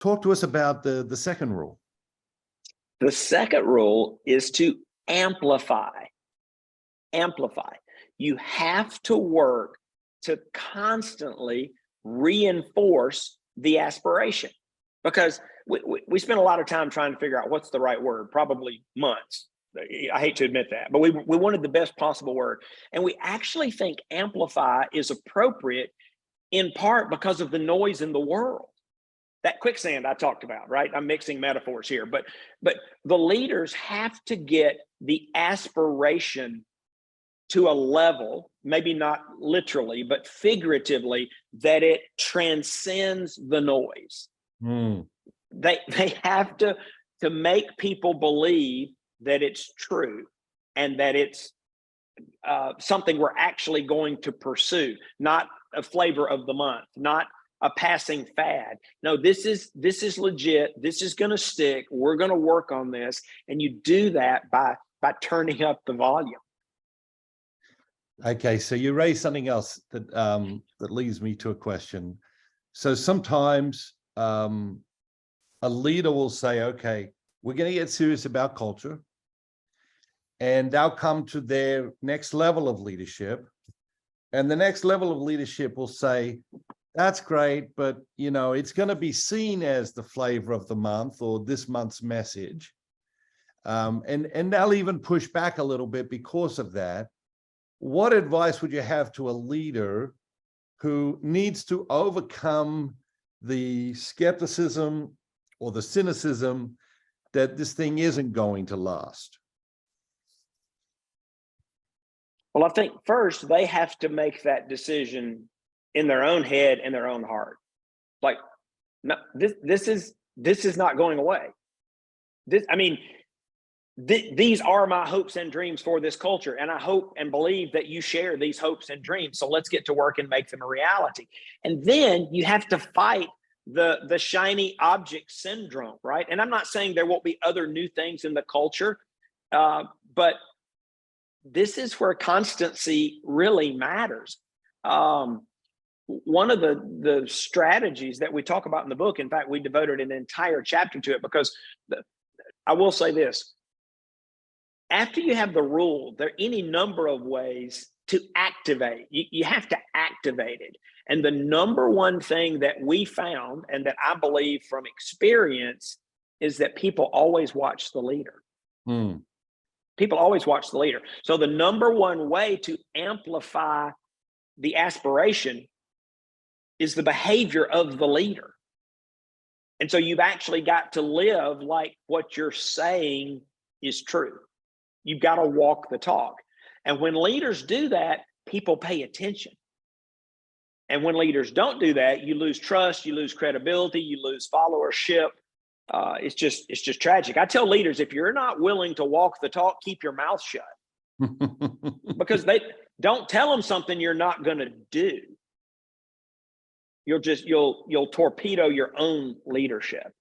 Talk to us about the second rule. The second rule is to amplify. Amplify. You have to work to constantly reinforce the aspiration, because we spend a lot of time trying to figure out what's the right word, probably months. I hate to admit that, but we wanted the best possible word. And we actually think amplify is appropriate in part because of the noise in the world. That quicksand I talked about, right? I'm mixing metaphors here, but the leaders have to get the aspiration to a level, maybe not literally, but figuratively, that it transcends the noise. They have to make people believe that it's true and that it's something we're actually going to pursue, not a flavor of the month, not a passing fad. No, this is legit. This is going to stick. We're going to work on this, and you do that by turning up the volume. Okay, so you raised something else that that leads me to a question. So sometimes a leader will say, okay, we're going to get serious about culture, and they'll come to their next level of leadership, and the next level of leadership will say, that's great, but you know, it's going to be seen as the flavor of the month or this month's message, and they'll even push back a little bit because of that. What advice would you have to a leader who needs to overcome the skepticism or the cynicism that this thing isn't going to last? Well, I think first they have to make that decision in their own head and their own heart. Like, no, this is not going away. These are my hopes and dreams for this culture, and I hope and believe that you share these hopes and dreams. So let's get to work and make them a reality. And then you have to fight the shiny object syndrome, right? And I'm not saying there won't be other new things in the culture, but this is where constancy really matters. One of the strategies that we talk about in the book, in fact, we devoted an entire chapter to it, because I will say this. After you have the rule, there are any number of ways to activate. You have to activate it. And the number one thing that we found, and that I believe from experience, is that people always watch the leader. People always watch the leader. So the number one way to amplify the aspiration is the behavior of the leader. And so you've actually got to live like what you're saying is true. You've got to walk the talk. And when leaders do that, people pay attention. And when leaders don't do that, you lose trust, you lose credibility, you lose followership. It's just tragic. I tell leaders, if you're not willing to walk the talk, keep your mouth shut. Because they don't tell them something you're not going to do. You'll torpedo your own leadership.